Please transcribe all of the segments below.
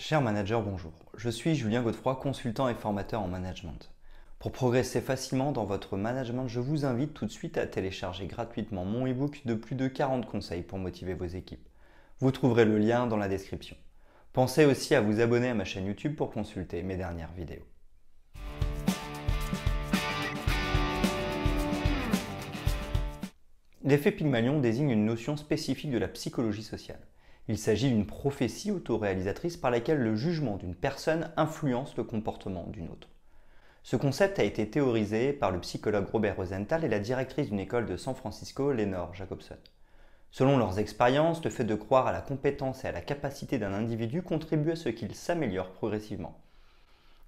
Cher manager, bonjour. Je suis Julien Godefroy, consultant et formateur en management. Pour progresser facilement dans votre management, je vous invite tout de suite à télécharger gratuitement mon e-book de plus de 40 conseils pour motiver vos équipes. Vous trouverez le lien dans la description. Pensez aussi à vous abonner à ma chaîne YouTube pour consulter mes dernières vidéos. L'effet Pygmalion désigne une notion spécifique de la psychologie sociale. Il s'agit d'une prophétie autoréalisatrice par laquelle le jugement d'une personne influence le comportement d'une autre. Ce concept a été théorisé par le psychologue Robert Rosenthal et la directrice d'une école de San Francisco, Lenore Jacobson. Selon leurs expériences, le fait de croire à la compétence et à la capacité d'un individu contribue à ce qu'il s'améliore progressivement.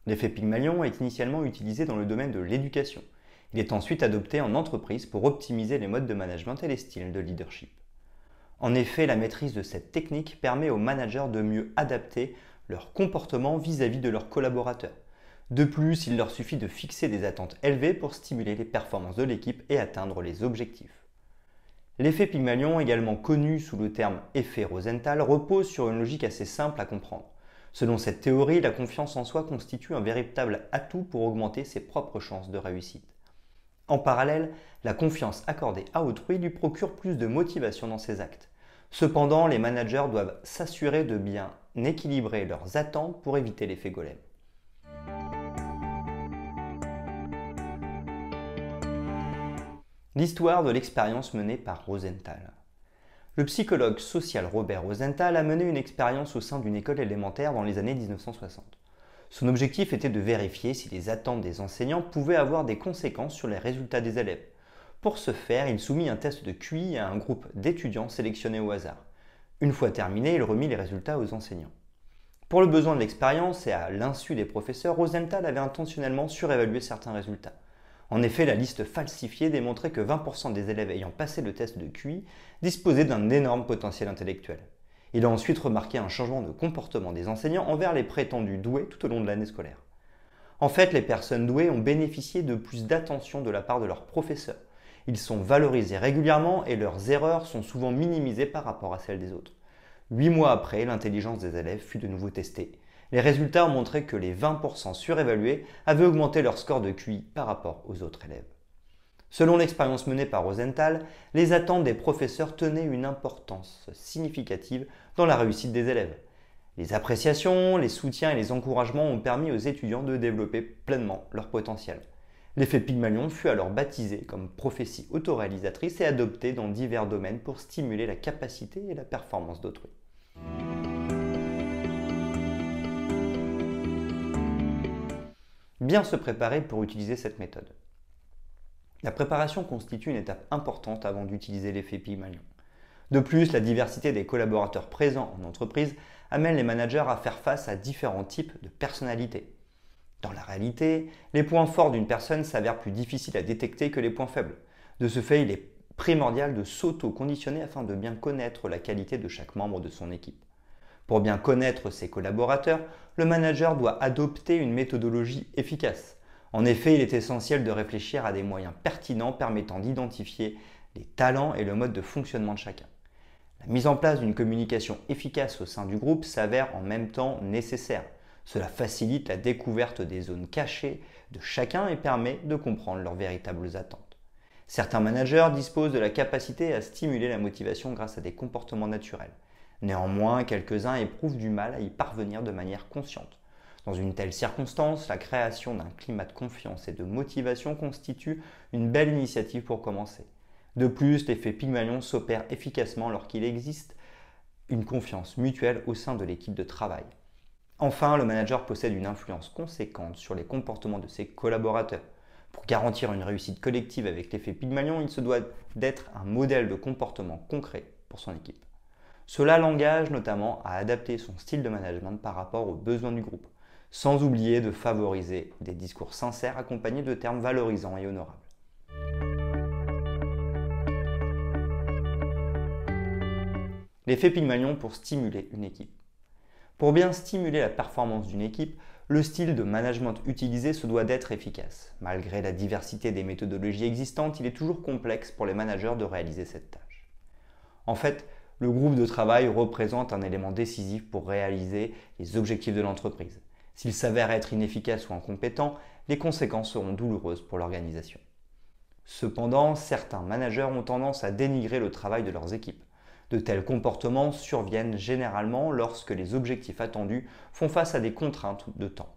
L'effet Pygmalion est initialement utilisé dans le domaine de l'éducation. Il est ensuite adopté en entreprise pour optimiser les modes de management et les styles de leadership. En effet, la maîtrise de cette technique permet aux managers de mieux adapter leur comportement vis-à-vis de leurs collaborateurs. De plus, il leur suffit de fixer des attentes élevées pour stimuler les performances de l'équipe et atteindre les objectifs. L'effet Pygmalion, également connu sous le terme effet Rosenthal, repose sur une logique assez simple à comprendre. Selon cette théorie, la confiance en soi constitue un véritable atout pour augmenter ses propres chances de réussite. En parallèle, la confiance accordée à autrui lui procure plus de motivation dans ses actes. Cependant, les managers doivent s'assurer de bien équilibrer leurs attentes pour éviter l'effet golem. L'histoire de l'expérience menée par Rosenthal. Le psychologue social Robert Rosenthal a mené une expérience au sein d'une école élémentaire dans les années 1960. Son objectif était de vérifier si les attentes des enseignants pouvaient avoir des conséquences sur les résultats des élèves. Pour ce faire, il soumit un test de QI à un groupe d'étudiants sélectionnés au hasard. Une fois terminé, il remit les résultats aux enseignants. Pour le besoin de l'expérience et à l'insu des professeurs, Rosenthal avait intentionnellement surévalué certains résultats. En effet, la liste falsifiée démontrait que 20% des élèves ayant passé le test de QI disposaient d'un énorme potentiel intellectuel. Il a ensuite remarqué un changement de comportement des enseignants envers les prétendus doués tout au long de l'année scolaire. En fait, les personnes douées ont bénéficié de plus d'attention de la part de leurs professeurs. Ils sont valorisés régulièrement et leurs erreurs sont souvent minimisées par rapport à celles des autres. 8 mois après, l'intelligence des élèves fut de nouveau testée. Les résultats ont montré que les 20% surévalués avaient augmenté leur score de QI par rapport aux autres élèves. Selon l'expérience menée par Rosenthal, les attentes des professeurs tenaient une importance significative dans la réussite des élèves. Les appréciations, les soutiens et les encouragements ont permis aux étudiants de développer pleinement leur potentiel. L'effet Pygmalion fut alors baptisé comme prophétie autoréalisatrice et adopté dans divers domaines pour stimuler la capacité et la performance d'autrui. Bien se préparer pour utiliser cette méthode. La préparation constitue une étape importante avant d'utiliser l'effet Pygmalion. De plus, la diversité des collaborateurs présents en entreprise amène les managers à faire face à différents types de personnalités. Dans la réalité, les points forts d'une personne s'avèrent plus difficiles à détecter que les points faibles. De ce fait, il est primordial de s'auto-conditionner afin de bien connaître la qualité de chaque membre de son équipe. Pour bien connaître ses collaborateurs, le manager doit adopter une méthodologie efficace. En effet, il est essentiel de réfléchir à des moyens pertinents permettant d'identifier les talents et le mode de fonctionnement de chacun. La mise en place d'une communication efficace au sein du groupe s'avère en même temps nécessaire. Cela facilite la découverte des zones cachées de chacun et permet de comprendre leurs véritables attentes. Certains managers disposent de la capacité à stimuler la motivation grâce à des comportements naturels. Néanmoins, quelques-uns éprouvent du mal à y parvenir de manière consciente. Dans une telle circonstance, la création d'un climat de confiance et de motivation constitue une belle initiative pour commencer. De plus, l'effet Pygmalion s'opère efficacement lorsqu'il existe une confiance mutuelle au sein de l'équipe de travail. Enfin, le manager possède une influence conséquente sur les comportements de ses collaborateurs. Pour garantir une réussite collective avec l'effet Pygmalion, il se doit d'être un modèle de comportement concret pour son équipe. Cela l'engage notamment à adapter son style de management par rapport aux besoins du groupe, sans oublier de favoriser des discours sincères accompagnés de termes valorisants et honorables. L'effet Pygmalion pour stimuler une équipe. Pour bien stimuler la performance d'une équipe, le style de management utilisé se doit d'être efficace. Malgré la diversité des méthodologies existantes, il est toujours complexe pour les managers de réaliser cette tâche. En fait, Le groupe de travail représente un élément décisif pour réaliser les objectifs de l'entreprise. S'il s'avère être inefficace ou incompétent, les conséquences seront douloureuses pour l'organisation. Cependant, certains managers ont tendance à dénigrer le travail de leurs équipes. De tels comportements surviennent généralement lorsque les objectifs attendus font face à des contraintes de temps.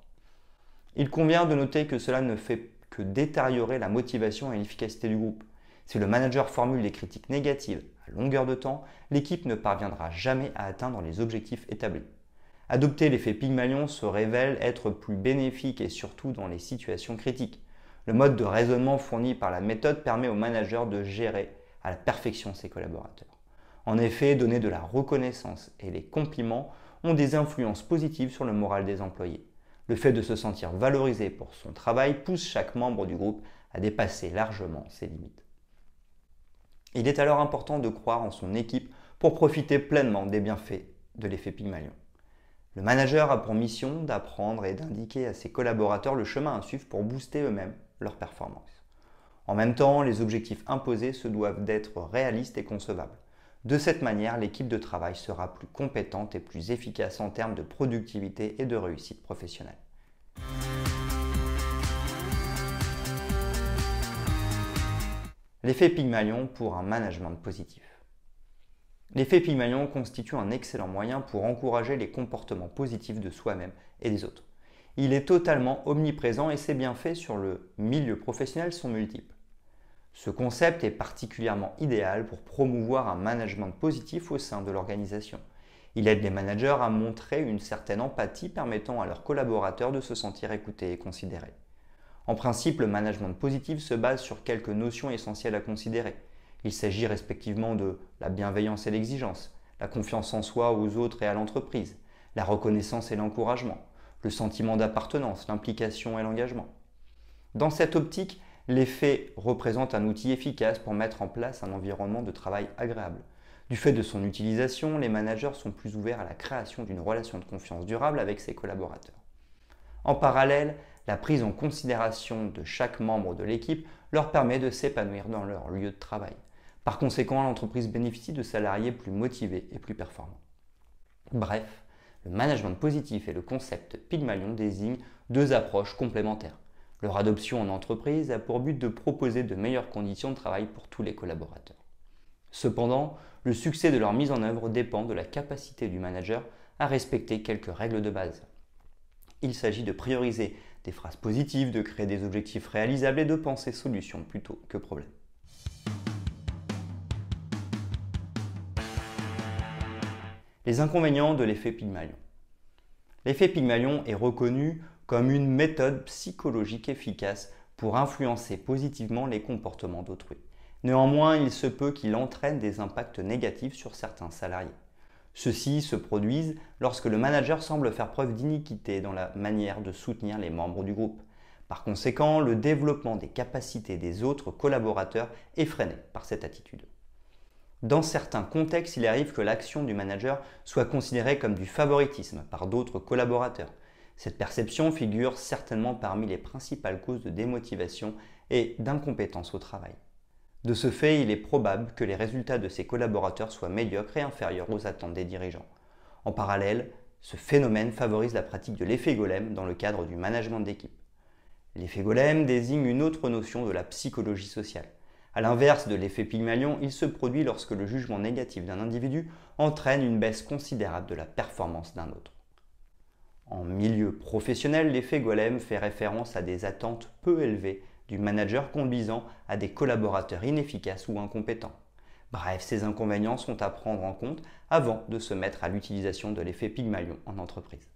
Il convient de noter que cela ne fait que détériorer la motivation et l'efficacité du groupe. Si le manager formule des critiques négatives à longueur de temps, l'équipe ne parviendra jamais à atteindre les objectifs établis. Adopter l'effet Pygmalion se révèle être plus bénéfique et surtout dans les situations critiques. Le mode de raisonnement fourni par la méthode permet au manager de gérer à la perfection ses collaborateurs. En effet, donner de la reconnaissance et les compliments ont des influences positives sur le moral des employés. Le fait de se sentir valorisé pour son travail pousse chaque membre du groupe à dépasser largement ses limites. Il est alors important de croire en son équipe pour profiter pleinement des bienfaits de l'effet Pygmalion. Le manager a pour mission d'apprendre et d'indiquer à ses collaborateurs le chemin à suivre pour booster eux-mêmes leur performance. En même temps, les objectifs imposés se doivent d'être réalistes et concevables. De cette manière, l'équipe de travail sera plus compétente et plus efficace en termes de productivité et de réussite professionnelle. L'effet Pygmalion pour un management positif. L'effet Pygmalion constitue un excellent moyen pour encourager les comportements positifs de soi-même et des autres. Il est totalement omniprésent et ses bienfaits sur le milieu professionnel sont multiples. Ce concept est particulièrement idéal pour promouvoir un management positif au sein de l'organisation. Il aide les managers à montrer une certaine empathie permettant à leurs collaborateurs de se sentir écoutés et considérés. En principe, le management positif se base sur quelques notions essentielles à considérer. Il s'agit respectivement de la bienveillance et l'exigence, la confiance en soi, aux autres et à l'entreprise, la reconnaissance et l'encouragement, le sentiment d'appartenance, l'implication et l'engagement. Dans cette optique, l'effet représente un outil efficace pour mettre en place un environnement de travail agréable. Du fait de son utilisation, les managers sont plus ouverts à la création d'une relation de confiance durable avec ses collaborateurs. En parallèle, la prise en considération de chaque membre de l'équipe leur permet de s'épanouir dans leur lieu de travail. Par conséquent, l'entreprise bénéficie de salariés plus motivés et plus performants. Bref, le management positif et le concept Pygmalion désignent deux approches complémentaires. Leur adoption en entreprise a pour but de proposer de meilleures conditions de travail pour tous les collaborateurs. Cependant, le succès de leur mise en œuvre dépend de la capacité du manager à respecter quelques règles de base. Il s'agit de prioriser des phrases positives, de créer des objectifs réalisables et de penser solutions plutôt que problèmes. Les inconvénients de l'effet Pygmalion. L'effet Pygmalion est reconnu comme une méthode psychologique efficace pour influencer positivement les comportements d'autrui. Néanmoins, il se peut qu'il entraîne des impacts négatifs sur certains salariés. Ceux-ci se produisent lorsque le manager semble faire preuve d'iniquité dans la manière de soutenir les membres du groupe. Par conséquent, le développement des capacités des autres collaborateurs est freiné par cette attitude. Dans certains contextes, il arrive que l'action du manager soit considérée comme du favoritisme par d'autres collaborateurs. Cette perception figure certainement parmi les principales causes de démotivation et d'incompétence au travail. De ce fait, il est probable que les résultats de ces collaborateurs soient médiocres et inférieurs aux attentes des dirigeants. En parallèle, ce phénomène favorise la pratique de l'effet golem dans le cadre du management d'équipe. L'effet golem désigne une autre notion de la psychologie sociale. A l'inverse de l'effet Pygmalion, il se produit lorsque le jugement négatif d'un individu entraîne une baisse considérable de la performance d'un autre. En milieu professionnel, l'effet golem fait référence à des attentes peu élevées du manager conduisant à des collaborateurs inefficaces ou incompétents. Bref, ces inconvénients sont à prendre en compte avant de se mettre à l'utilisation de l'effet Pygmalion en entreprise.